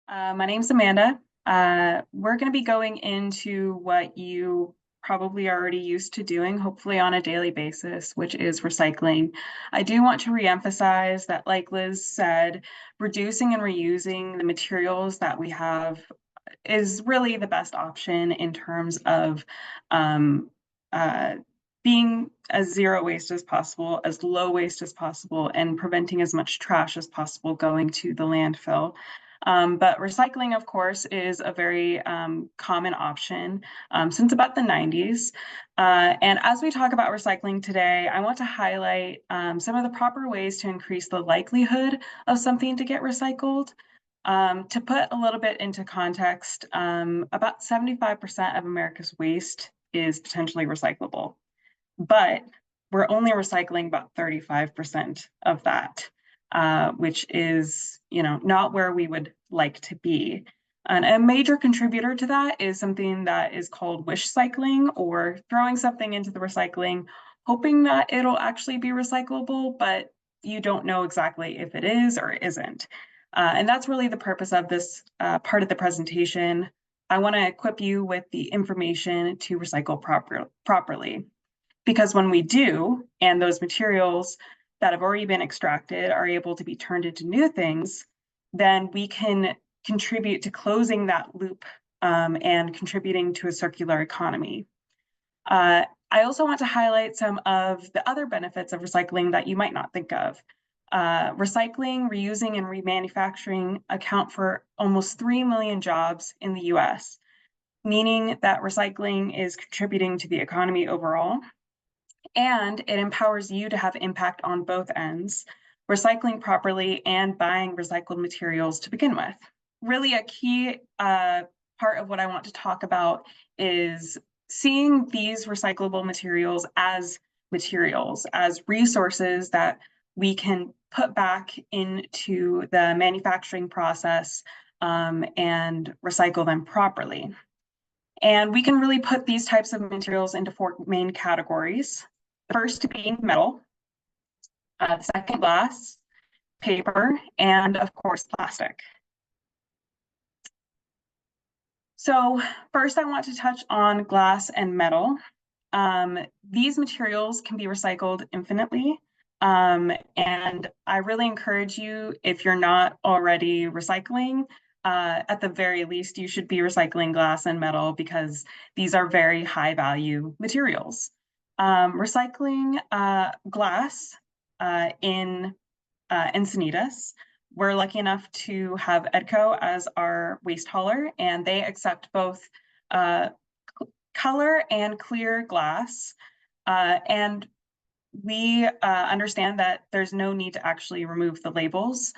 My name's Amanda. We're going to be going into what you probably already used to doing, hopefully on a daily basis, which is recycling. I do want to reemphasize that, like Liz said, reducing and reusing the materials that we have is really the best option in terms of um, uh, being as zero waste as possible, as low waste as possible, and preventing as much trash as possible going to the landfill. But recycling, of course, is a very common option since about the 90s. And as we talk about recycling today, I want to highlight some of the proper ways to increase the likelihood of something to get recycled. To put a little bit into context, about 75% of America's waste is potentially recyclable, but we're only recycling about 35% of that, which is, not where we would like to be. And a major contributor to that is something that is called wish cycling, or throwing something into the recycling, hoping that it'll actually be recyclable, but you don't know exactly if it is or isn't. And that's really the purpose of this part of the presentation. I want to equip you with the information to recycle properly. Because when we do, and those materials that have already been extracted are able to be turned into new things, then we can contribute to closing that loop and contributing to a circular economy. I also want to highlight some of the other benefits of recycling that you might not think of. Recycling, reusing, and remanufacturing account for almost 3 million jobs in the US, meaning that recycling is contributing to the economy overall. And it empowers you to have impact on both ends, recycling properly and buying recycled materials to begin with. Really a key part of what I want to talk about is seeing these recyclable materials, as resources that we can put back into the manufacturing process and recycle them properly. And we can really put these types of materials into 4 main categories. The first being metal, the second glass, paper, and of course, plastic. So first I want to touch on glass and metal. These materials can be recycled infinitely. And I really encourage you, if you're not already recycling, at the very least, you should be recycling glass and metal because these are very high value materials. Recycling glass in Encinitas. We're lucky enough to have EDCO as our waste hauler, and they accept both color and clear glass. And we understand that there's no need to actually remove the labels.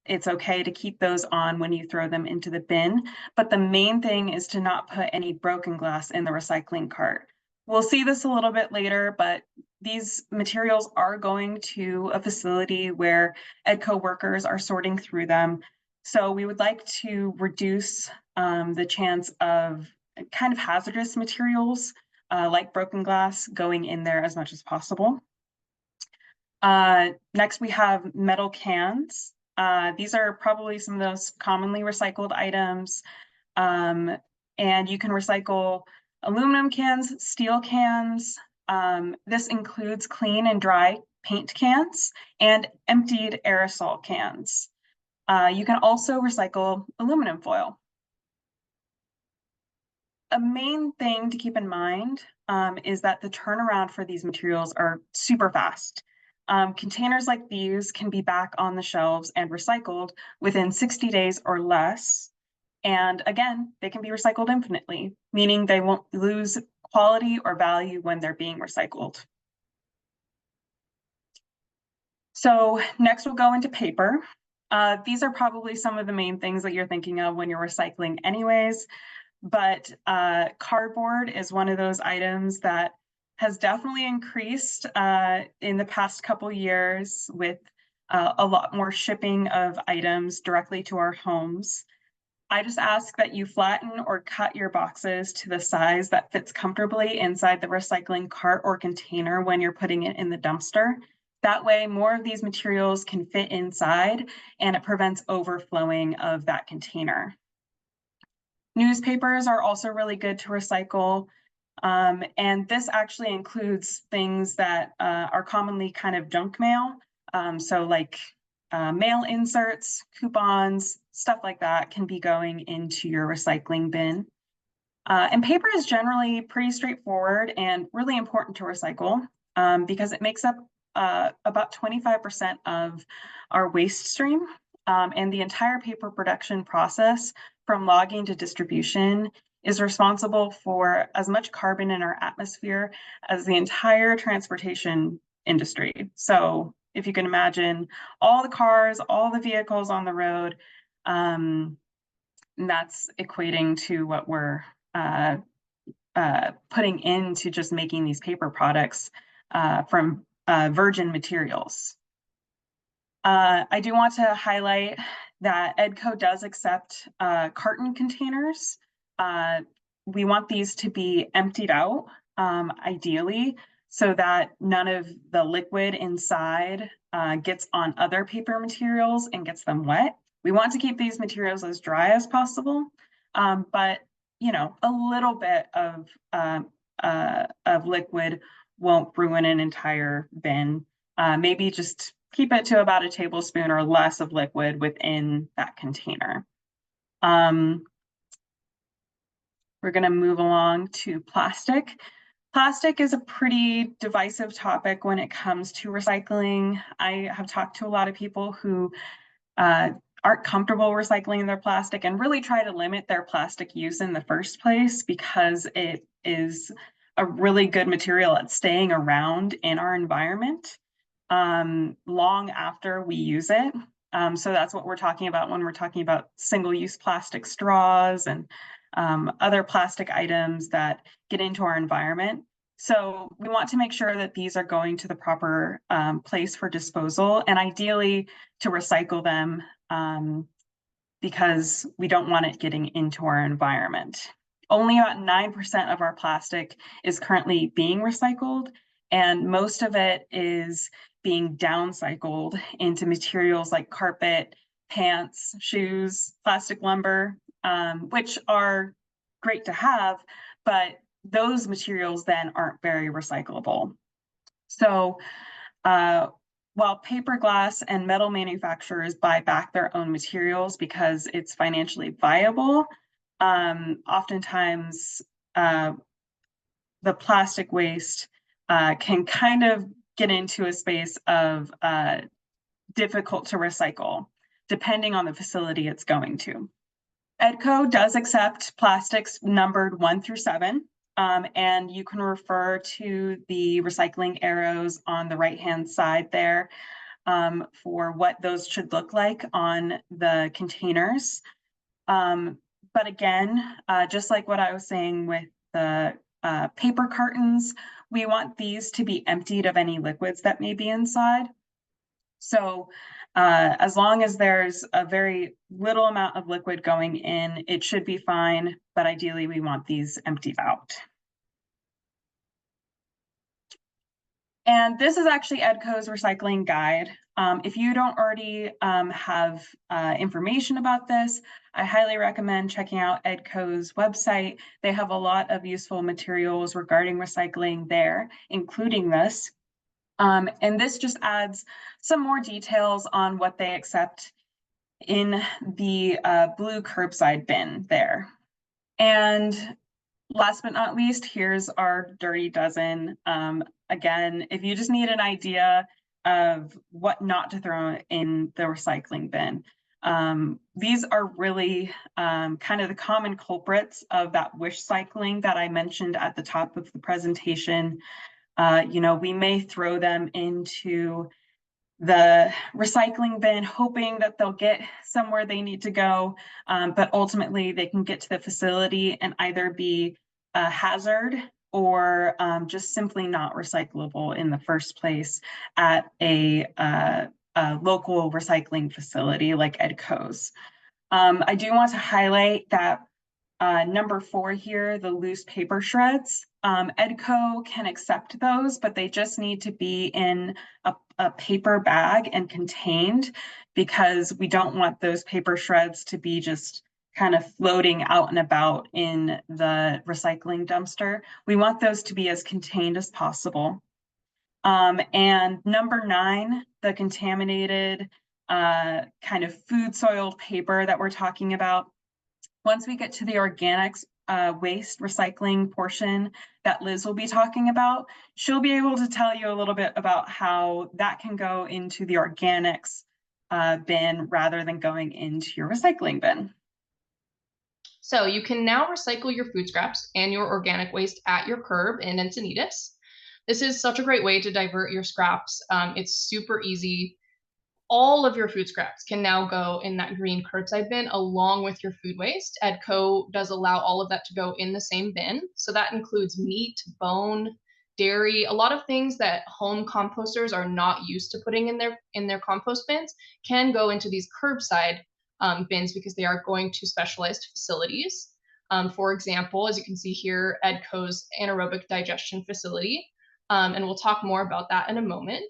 It's okay to keep those on when you throw them into the bin, but the main thing is to not put any broken glass in the recycling cart. We'll see this a little bit later, but these materials are going to a facility where EDCO workers are sorting through them. So we would like to reduce the chance of kind of hazardous materials like broken glass going in there as much as possible. Next, we have metal cans. These are probably some of those commonly recycled items. And you can recycle aluminum cans, steel cans. This includes clean and dry paint cans and emptied aerosol cans. You can also recycle aluminum foil. A main thing to keep in mind is that the turnaround for these materials are super fast. Containers like these can be back on the shelves and recycled within 60 days or less. And again, they can be recycled infinitely, meaning they won't lose quality or value when they're being recycled. So next we'll go into paper. These are probably some of the main things that you're thinking of when you're recycling anyways, but cardboard is one of those items that has definitely increased in the past couple years with a lot more shipping of items directly to our homes. I just ask that you flatten or cut your boxes to the size that fits comfortably inside the recycling cart or container when you're putting it in the dumpster. That way, more of these materials can fit inside and it prevents overflowing of that container. Newspapers are also really good to recycle. And this actually includes things that are commonly kind of junk mail. So like mail inserts, coupons, stuff like that can be going into your recycling bin. And paper is generally pretty straightforward and really important to recycle because it makes up about 25% of our waste stream. And the entire paper production process from logging to distribution is responsible for as much carbon in our atmosphere as the entire transportation industry. So if you can imagine all the cars, all the vehicles on the road, that's equating to what we're putting into just making these paper products from virgin materials. I do want to highlight that EDCO does accept carton containers. We want these to be emptied out, ideally, so that none of the liquid inside gets on other paper materials and gets them wet. We want to keep these materials as dry as possible, but you know, a little bit of liquid won't ruin an entire bin. Maybe just keep it to about a tablespoon or less of liquid within that container. We're going to move along to plastic. Plastic is a pretty divisive topic when it comes to recycling. I have talked to a lot of people who aren't comfortable recycling their plastic and really try to limit their plastic use in the first place because it is a really good material at staying around in our environment long after we use it. So that's what we're talking about when we're talking about single-use plastic straws and other plastic items that get into our environment. So we want to make sure that these are going to the proper place for disposal and ideally to recycle them because we don't want it getting into our environment. Only about 9% of our plastic is currently being recycled, and most of it is being downcycled into materials like carpet, pants, shoes, plastic lumber, which are great to have, but those materials then aren't very recyclable. So while paper, glass, and metal manufacturers buy back their own materials because it's financially viable, oftentimes the plastic waste can kind of get into a space of difficult to recycle, depending on the facility it's going to. EDCO does accept plastics numbered 1 through 7, and you can refer to the recycling arrows on the right-hand side there for what those should look like on the containers. But again, just like what I was saying with the paper cartons, we want these to be emptied of any liquids that may be inside. So as long as there's a very little amount of liquid going in, it should be fine, but ideally we want these emptied out. And this is actually EDCO's recycling guide. If you don't already have information about this, I highly recommend checking out EDCO's website. They have a lot of useful materials regarding recycling there, including this. And this just adds some more details on what they accept in the blue curbside bin there. And last but not least, here's our dirty dozen. Again, if you just need an idea of what not to throw in the recycling bin, these are really kind of the common culprits of that wish cycling that I mentioned at the top of the presentation. You know, we may throw them into the recycling bin, hoping that they'll get somewhere they need to go, but ultimately they can get to the facility and either be a hazard or just simply not recyclable in the first place at a local recycling facility like EDCO's. I do want to highlight that number 4 here, the loose paper shreds. EDCO can accept those, but they just need to be in a paper bag and contained, because we don't want those paper shreds to be just kind of floating out and about in the recycling dumpster. We want those to be as contained as possible. And number 9, the contaminated kind of food soiled paper that we're talking about. Once we get to the organics waste recycling portion that Liz will be talking about, she'll be able to tell you a little bit about how that can go into the organics bin rather than going into your recycling bin. So you can now recycle your food scraps and your organic waste at your curb in Encinitas. This is such a great way to divert your scraps. It's super easy. All of your food scraps can now go in that green curbside bin along with your food waste. EdCo does allow all of that to go in the same bin. So that includes meat, bone, dairy, a lot of things that home composters are not used to putting in their compost bins can go into these curbside bins because they are going to specialized facilities. For example, as you can see here, EdCo's anaerobic digestion facility. And we'll talk more about that in a moment.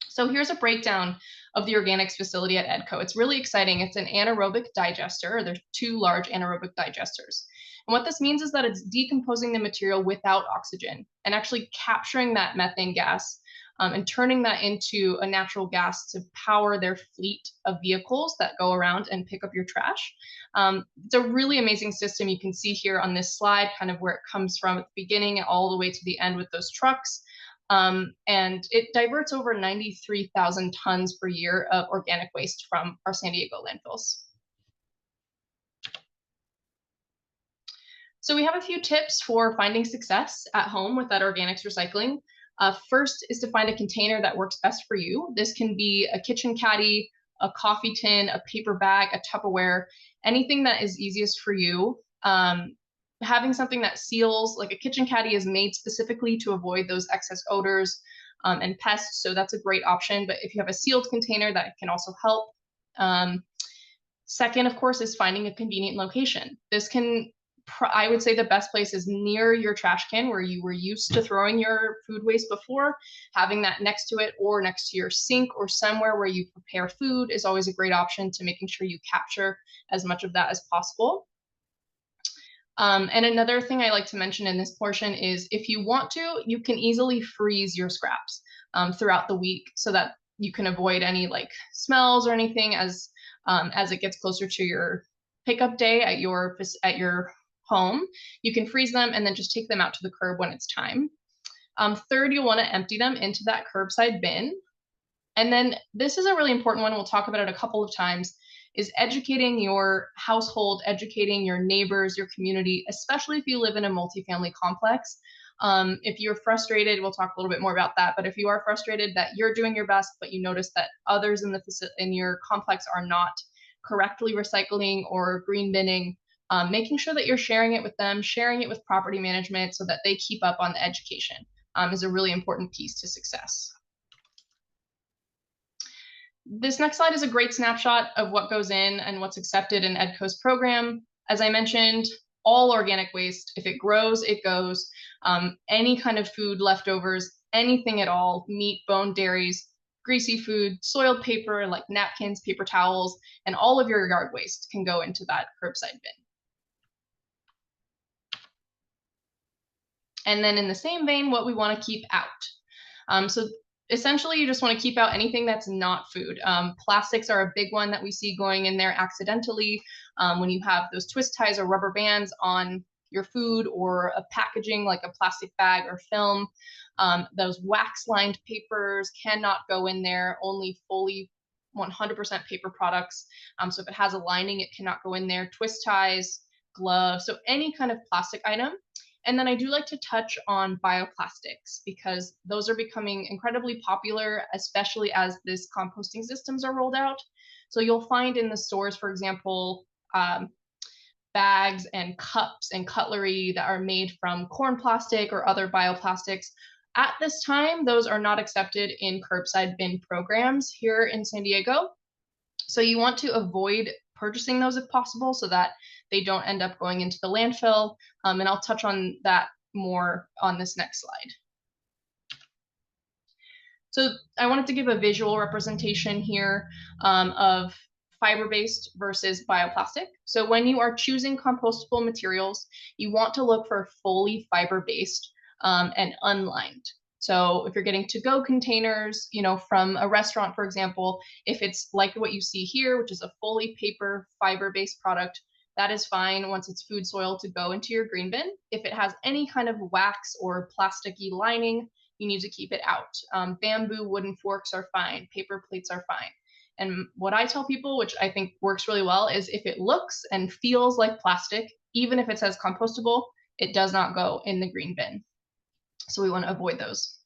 So here's a breakdown of the organics facility at EdCo. It's really exciting. It's an anaerobic digester. There's 2 large anaerobic digesters. And what this means is that it's decomposing the material without oxygen and actually capturing that methane gas and turning that into a natural gas to power their fleet of vehicles that go around and pick up your trash. It's a really amazing system. You can see here on this slide kind of where it comes from at the beginning all the way to the end with those trucks. And it diverts over 93,000 tons per year of organic waste from our San Diego landfills. So we have a few tips for finding success at home with that organics recycling. First is to find a container that works best for you. This can be a kitchen caddy, a coffee tin, a paper bag, a Tupperware, anything that is easiest for you. Having something that seals, like a kitchen caddy is made specifically to avoid those excess odors and pests, so that's a great option. But if you have a sealed container, that can also help. Second, of course, is finding a convenient location. This can, I would say the best place is near your trash can where you were used to throwing your food waste before. Having that next to it or next to your sink or somewhere where you prepare food is always a great option to making sure you capture as much of that as possible. And another thing I like to mention in this portion is if you want to, you can easily freeze your scraps throughout the week so that you can avoid any like smells or anything as it gets closer to your pickup day at your home. You can freeze them and then just take them out to the curb when it's time. Third, you'll want to empty them into that curbside bin. And then this is a really important one. We'll talk about it a couple of times, is educating your household, educating your neighbors, your community, especially if you live in a multifamily complex. If you're frustrated, we'll talk a little bit more about that, but if you are frustrated that you're doing your best, but you notice that others in your complex are not correctly recycling or green binning, making sure that you're sharing it with them, sharing it with property management so that they keep up on the education is a really important piece to success. This next slide is a great snapshot of what goes in and what's accepted in EdCo's program. As I mentioned, all organic waste, if it grows, it goes. Any kind of food leftovers, anything at all, meat, bone, dairies, greasy food, soiled paper like napkins, paper towels, and all of your yard waste can go into that curbside bin. And then in the same vein, what we want to keep out. So essentially, you just want to keep out anything that's not food. Plastics are a big one that we see going in there accidentally. When you have those twist ties or rubber bands on your food or a packaging like a plastic bag or film, those wax-lined papers cannot go in there, only fully 100% paper products. So if it has a lining, it cannot go in there. Twist ties, gloves, so any kind of plastic item. And then I do like to touch on bioplastics because those are becoming incredibly popular, especially as these composting systems are rolled out. So you'll find in the stores, for example, bags and cups and cutlery that are made from corn plastic or other bioplastics. At this time, those are not accepted in curbside bin programs here in San Diego. So you want to avoid purchasing those if possible so that they don't end up going into the landfill. And I'll touch on that more on this next slide. So I wanted to give a visual representation here of fiber-based versus bioplastic. So when you are choosing compostable materials, you want to look for fully fiber-based and unlined. So if you're getting to-go containers, from a restaurant, for example, if it's like what you see here, which is a fully paper fiber-based product, that is fine once it's food soil to go into your green bin. If it has any kind of wax or plasticky lining, you need to keep it out. Bamboo wooden forks are fine. Paper plates are fine. And what I tell people, which I think works really well, is if it looks and feels like plastic, even if it says compostable, it does not go in the green bin. So we want to avoid those.